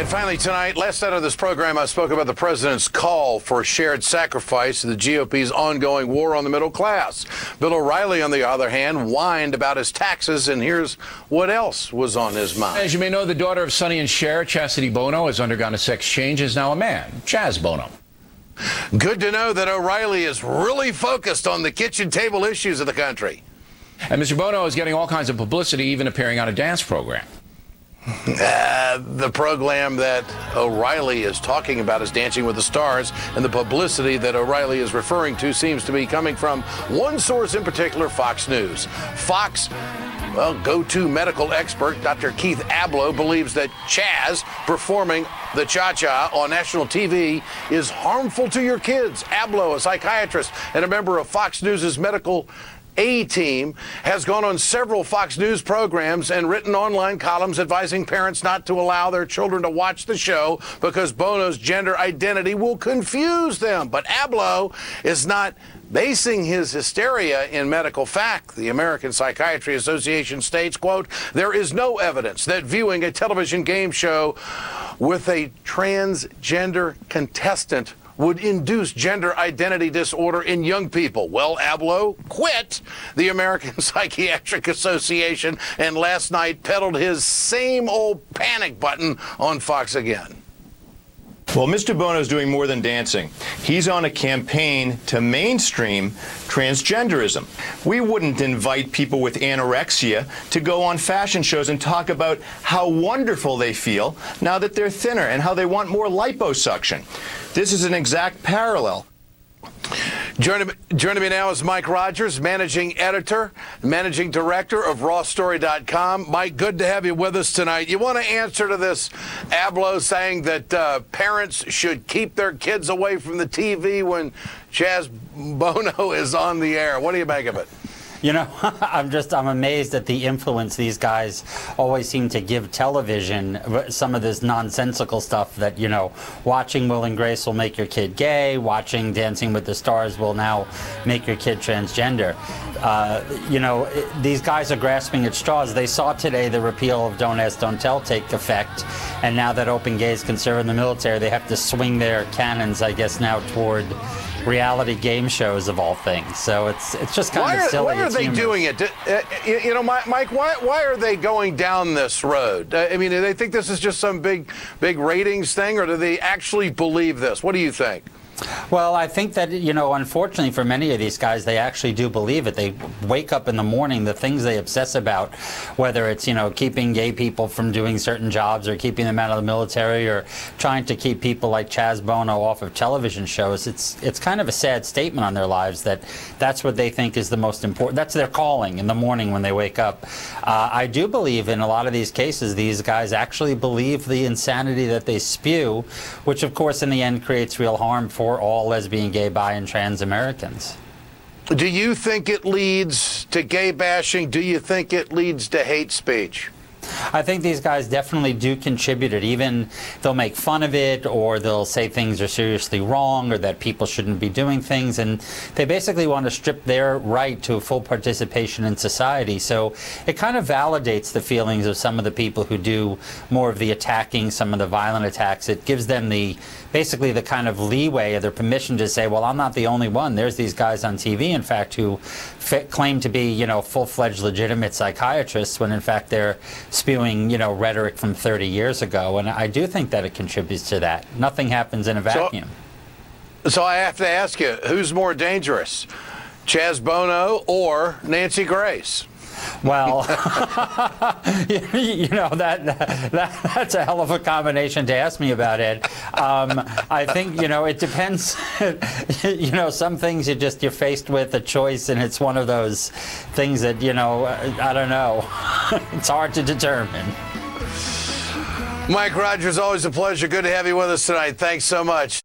And finally tonight, last night of this program, I spoke about the president's call for shared sacrifice in the GOP's ongoing war on the middle class. Bill O'Reilly, on the other hand, whined about his taxes, and here's what else was on his mind. As you may know, the daughter of Sonny and Cher, Chaz Bono, has undergone a sex change, is now a man, Chaz Bono. Good to know that O'Reilly is really focused on the kitchen table issues of the country. And Mr. Bono is getting all kinds of publicity, even appearing on a dance program. The program that O'Reilly is talking about is Dancing with the Stars, and the publicity that O'Reilly is referring to seems to be coming from one source in particular, Fox News. Fox, go-to medical expert Dr. Keith Ablow believes that Chaz performing the cha-cha on national TV is harmful to your kids. Ablow, a psychiatrist and a member of Fox News' medical A-team, has gone on several Fox News programs and written online columns advising parents not to allow their children to watch the show because Bono's gender identity will confuse them. But Ablow is not basing his hysteria in medical fact. The American Psychiatry Association states, quote, "There is no evidence that viewing a television game show with a transgender contestant would induce gender identity disorder in young people." Well, Ablow quit the American Psychiatric Association and last night peddled his same old panic button on Fox again. Well, Mr. Bono is doing more than dancing. He's on a campaign to mainstream transgenderism. We wouldn't invite people with anorexia to go on fashion shows and talk about how wonderful they feel now that they're thinner and how they want more liposuction. This is an exact parallel. Joining me now is Mike Rogers, managing editor, managing director of rawstory.com. Mike, good to have you with us tonight. You want to answer to this Ablow saying that parents should keep their kids away from the TV when Chaz Bono is on the air. What do you make of it? You know, I'm amazed at the influence these guys always seem to give television, some of this nonsensical stuff that, you know, watching Will and Grace will make your kid gay, watching Dancing with the Stars will now make your kid transgender. You know, these guys are grasping at straws. They saw today the repeal of Don't Ask, Don't Tell take effect, and now that open gays can serve in the military, they have to swing their cannons, I guess, now toward reality game shows of all things. So it's just kind of silly. Why are they doing it? You know, Mike, why are they going down this road? I mean, do they think this is just some big ratings thing, or do they actually believe this? What do you think? Well, I think that, you know, unfortunately for many of these guys, they actually do believe it. They wake up in the morning, the things they obsess about, whether it's, you know, keeping gay people from doing certain jobs or keeping them out of the military or trying to keep people like Chaz Bono off of television shows. It's kind of a sad statement on their lives that that's what they think is the most important. That's their calling in the morning when they wake up. I do believe in a lot of these cases, these guys actually believe the insanity that they spew, which of course in the end creates real harm for all lesbian, gay, bi, and trans Americans. Do you think it leads to gay bashing? Do you think it leads to hate speech? I think these guys definitely do contribute it. Even they'll make fun of it, or they'll say things are seriously wrong, or that people shouldn't be doing things, and they basically want to strip their right to full participation in society. So it kind of validates the feelings of some of the people who do more of the attacking, some of the violent attacks. It gives them basically the kind of leeway or their permission to say, well, I'm not the only one. There's these guys on TV, in fact, who claim to be, you know, full-fledged legitimate psychiatrists when in fact they're spewing, you know, rhetoric from 30 years ago. And I do think that it contributes to that. Nothing happens in a vacuum. So I have to ask you, who's more dangerous, Chaz Bono or Nancy Grace? Well, you know, that's a hell of a combination to ask me about, Ed. I think, you know, it depends. You know, some things you're faced with a choice, and it's one of those things that, you know, I don't know. It's hard to determine. Mike Rogers, always a pleasure. Good to have you with us tonight. Thanks so much.